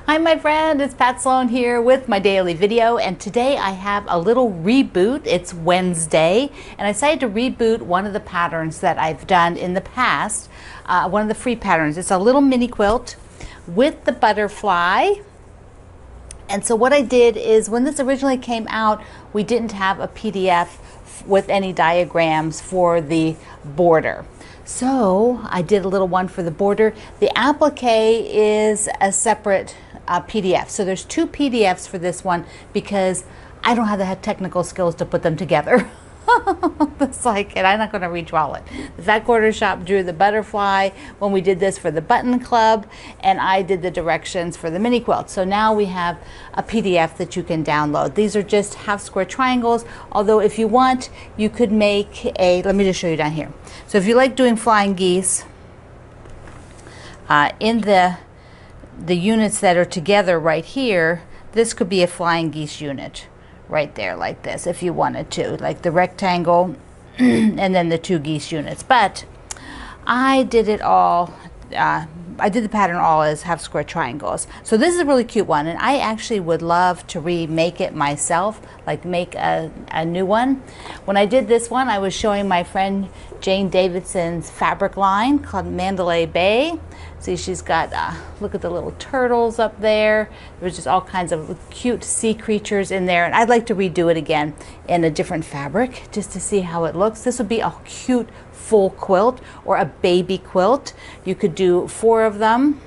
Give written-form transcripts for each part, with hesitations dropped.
Hi my friend, it's Pat Sloan here with my daily video, and today I have a little reboot. It's Wednesday and I decided to reboot one of the patterns that I've done in the past, one of the free patterns. It's a little mini quilt with the butterfly. And so what I did is, when this originally came out, we didn't have a PDF with any diagrams for the border. So I did a little one for the border. The applique is a separate PDF. So there's two PDFs for this one because I don't have the technical skills to put them together. It's like, and I'm not going to redraw it. The Fat Quarter Shop drew the butterfly when we did this for the button club, and I did the directions for the mini quilt. So now we have a PDF that you can download. These are just half square triangles, although if you want, you could make a, let me just show you down here. So if you like doing flying geese, in the units that are together right here, this could be a flying geese unit right there, like this, if you wanted to, like the rectangle and then the two geese units. But I did it all, I did the pattern all as half square triangles. So this is a really cute one, and I actually would love to remake it myself, like make a new one. When I did this one, I was showing my friend Jane Davidson's fabric line called Mandalay Bay. See, she's got, look at the little turtles up there. There's just all kinds of cute sea creatures in there. And I'd like to redo it again in a different fabric just to see how it looks. This would be a cute full quilt or a baby quilt. You could do 4 of them.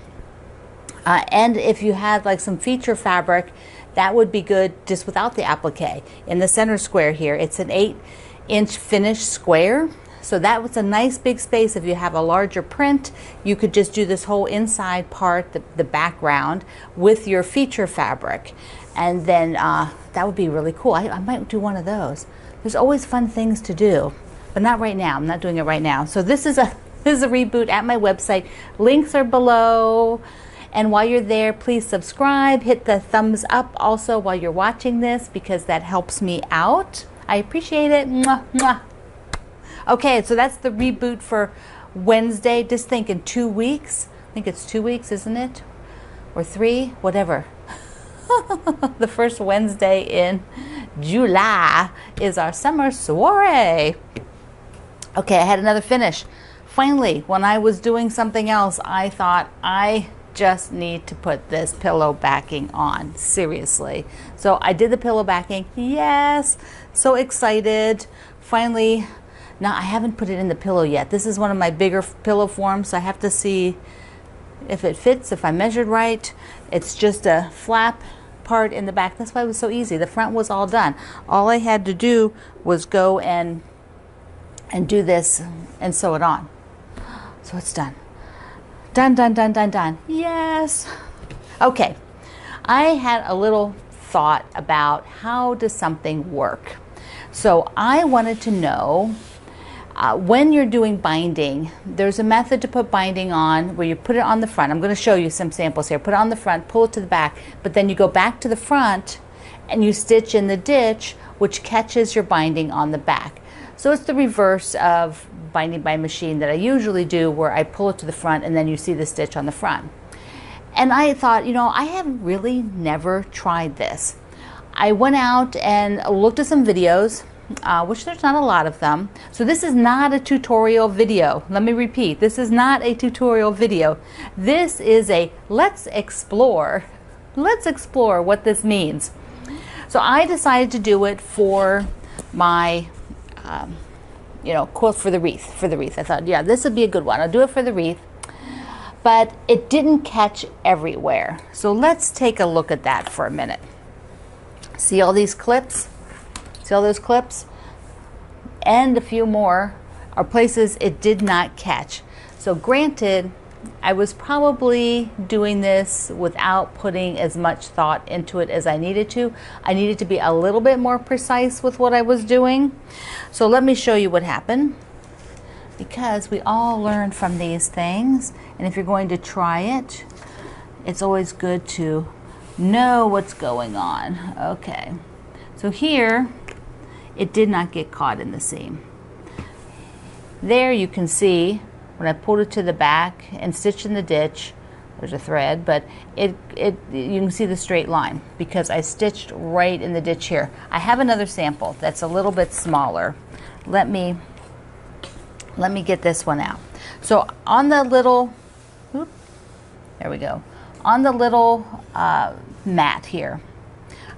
And if you had like some feature fabric, that would be good just without the applique. In the center square here, it's an 8-inch finished square. So that was a nice big space. If you have a larger print, you could just do this whole inside part, the background, with your feature fabric. And then that would be really cool. I might do one of those. There's always fun things to do, but not right now. I'm not doing it right now. So this is a reboot at my website. Links are below. And while you're there, please subscribe. Hit the thumbs up also while you're watching this, because that helps me out. I appreciate it. Mwah, mwah. Okay, so that's the reboot for Wednesday. Just think, in 2 weeks, I think it's 2 weeks, isn't it? Or 3, whatever. The first Wednesday in July is our summer soiree. Okay, I had another finish. Finally, when I was doing something else, I thought, I just need to put this pillow backing on. Seriously. So I did the pillow backing. Yes, so excited. Finally. Now, I haven't put it in the pillow yet. This is one of my bigger pillow forms, so I have to see if it fits, if I measured right. It's just a flap part in the back. That's why it was so easy. The front was all done. All I had to do was go and do this and sew it on. So it's done. Done, done, done, done, done. Yes. Okay. I had a little thought about how does something work. So I wanted to know, when you're doing binding, there's a method to put binding on where you put it on the front. I'm going to show you some samples here. Put it on the front, pull it to the back, but then you go back to the front and you stitch in the ditch, which catches your binding on the back. So it's the reverse of binding by machine that I usually do, where I pull it to the front and then you see the stitch on the front. And I thought, you know, I have really never tried this. I went out and looked at some videos, which there's not a lot of them. So this is not a tutorial video. Let me repeat, this is not a tutorial video. This is a let's explore what this means. So I decided to do it for my, you know, quilt for the wreath. I thought, yeah, this would be a good one. I'll do it for the wreath. But it didn't catch everywhere. So let's take a look at that for a minute. See all these clips? See all those clips? And a few more are places it did not catch. So granted, I was probably doing this without putting as much thought into it as I needed to. I needed to be a little bit more precise with what I was doing. So let me show you what happened, because we all learn from these things. And if you're going to try it, it's always good to know what's going on. Okay, so here it did not get caught in the seam. There you can see when I pulled it to the back and stitched in the ditch, there's a thread, but you can see the straight line because I stitched right in the ditch here. I have another sample that's a little bit smaller. Let me get this one out. So on the little, there we go. On the little mat here,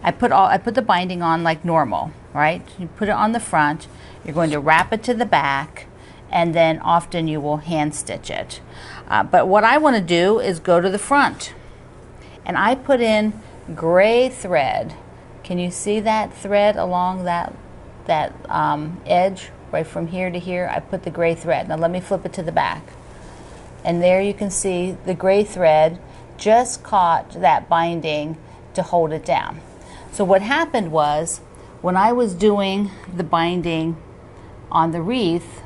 I put the binding on like normal, right? You put it on the front, you're going to wrap it to the back, and then often you will hand stitch it. But what I want to do is go to the front, and I put in gray thread. Can you see that thread along that edge right from here to here? I put the gray thread. Now let me flip it to the back, and there you can see the gray thread just caught that binding to hold it down. So what happened was, when I was doing the binding on the wreath,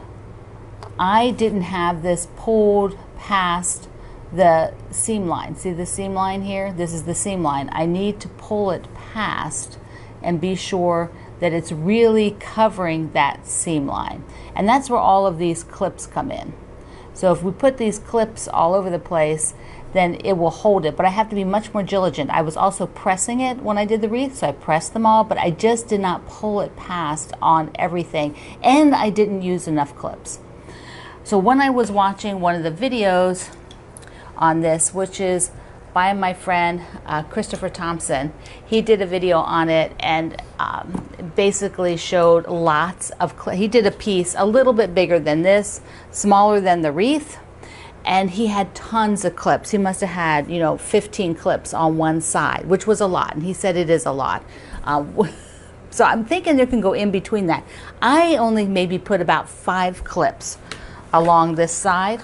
I didn't have this pulled past the seam line. See the seam line here? This is the seam line. I need to pull it past and be sure that it's really covering that seam line. And that's where all of these clips come in. So if we put these clips all over the place, then it will hold it, but I have to be much more diligent. I was also pressing it when I did the wreath, so I pressed them all, but I just did not pull it past on everything, and I didn't use enough clips. So when I was watching one of the videos on this, which is by my friend Christopher Thompson, he did a video on it and basically showed lots of he did a piece a little bit bigger than this, smaller than the wreath, and he had tons of clips. He must have had, you know, 15 clips on one side, which was a lot, and he said it is a lot. So I'm thinking there can go in between that. I only maybe put about 5 clips along this side.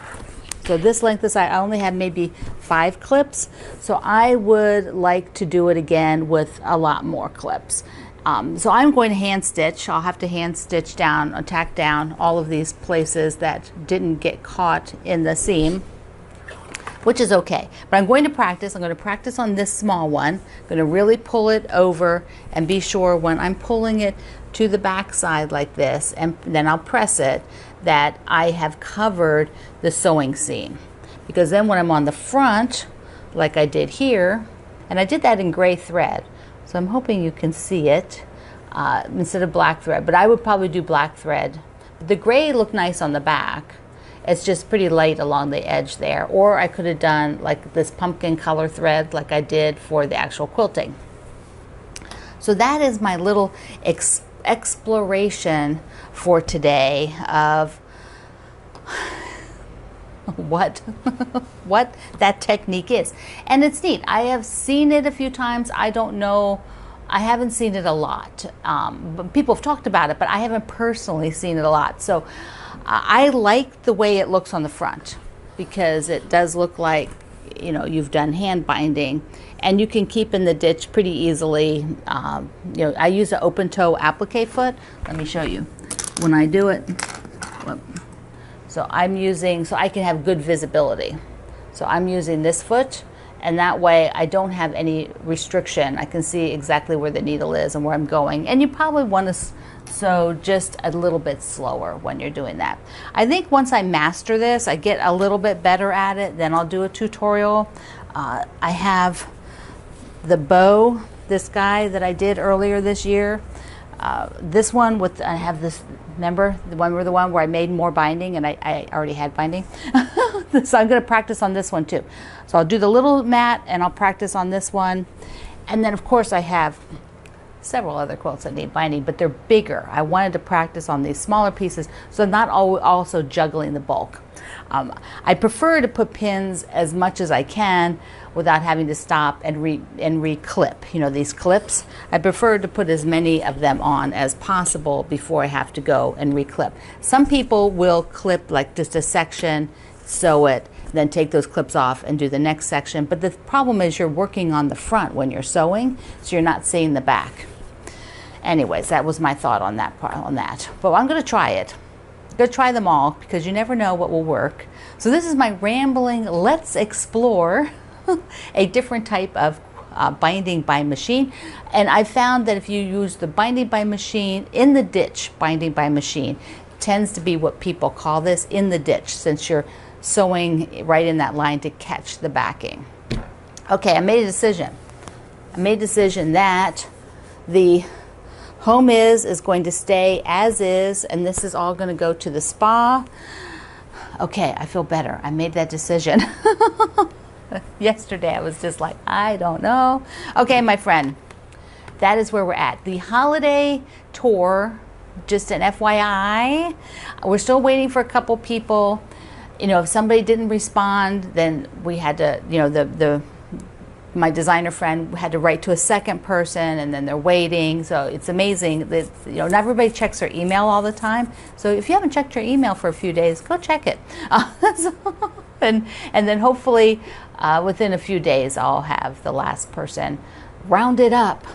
So this length of side, I only had maybe 5 clips. So I would like to do it again with a lot more clips. So I'm going to hand stitch. I'll have to hand stitch down, tack down all of these places that didn't get caught in the seam, which is okay. But I'm going to practice. I'm going to practice on this small one. I'm going to really pull it over and be sure when I'm pulling it to the back side like this, and then I'll press it, that I have covered the sewing seam. Because then when I'm on the front, like I did here, and I did that in gray thread, so I'm hoping you can see it instead of black thread, but I would probably do black thread. The gray looked nice on the back. It's just pretty light along the edge there. Or I could have done like this pumpkin color thread like I did for the actual quilting. So that is my little exploration for today of what that technique is. And it's neat. I have seen it a few times. I don't know, I haven't seen it a lot. But people have talked about it, but I haven't personally seen it a lot. So I like the way it looks on the front, because it does look like, you know, you've done hand binding, and you can keep in the ditch pretty easily. You know, I use an open toe applique foot. Let me show you when I do it. So I'm using, so I can have good visibility. So I'm using this foot, and that way I don't have any restriction. I can see exactly where the needle is and where I'm going. And you probably want to sew just a little bit slower when you're doing that. I think once I master this, I get a little bit better at it, then I'll do a tutorial. I have the bow, this guy that I did earlier this year. This one with, I have this, remember the one where I made more binding, and I already had binding. So I'm going to practice on this one too. So I'll do the little mat, and I'll practice on this one. And then of course I have several other quilts that need binding, but they're bigger. I wanted to practice on these smaller pieces, so I'm not also juggling the bulk. I prefer to put pins as much as I can without having to stop and re-clip. You know, these clips, I prefer to put as many of them on as possible before I have to go and re-clip. Some people will clip like just a section, sew it, then take those clips off and do the next section. But the problem is you're working on the front when you're sewing, so you're not seeing the back. Anyways, that was my thought on that part, on that. But I'm going to try it. I'm going to try them all, because you never know what will work. So this is my rambling, let's explore a different type of binding by machine. And I found that if you use the binding by machine, in the ditch binding by machine, tends to be what people call this, in the ditch, since you're sewing right in that line to catch the backing. Okay, I made a decision. I made a decision that the home is going to stay as is, and this is all going to go to the spa. Okay, I feel better. I made that decision. Yesterday I was just like, I don't know. Okay, my friend, that is where we're at. The holiday tour, just an FYI, we're still waiting for a couple people. You know, if somebody didn't respond, then we had to, you know, my designer friend had to write to a second person, and then they're waiting. So it's amazing that, you know, not everybody checks their email all the time. So if you haven't checked your email for a few days, go check it. And then hopefully within a few days, I'll have the last person rounded up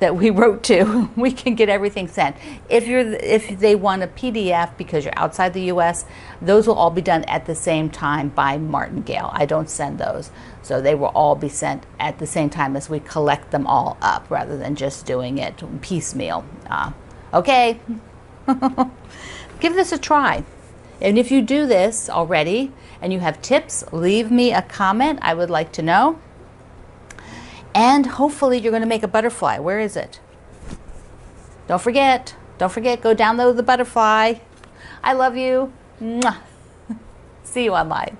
that we wrote to. We can get everything sent. If they want a PDF because you're outside the US, those will all be done at the same time by Martingale. I don't send those. So they will all be sent at the same time as we collect them all up, rather than just doing it piecemeal. Okay. Give this a try. And if you do this already and you have tips, leave me a comment. I would like to know. And hopefully you're going to make a butterfly. Where is it? Don't forget, go download the butterfly. I love you. Mwah. See you online.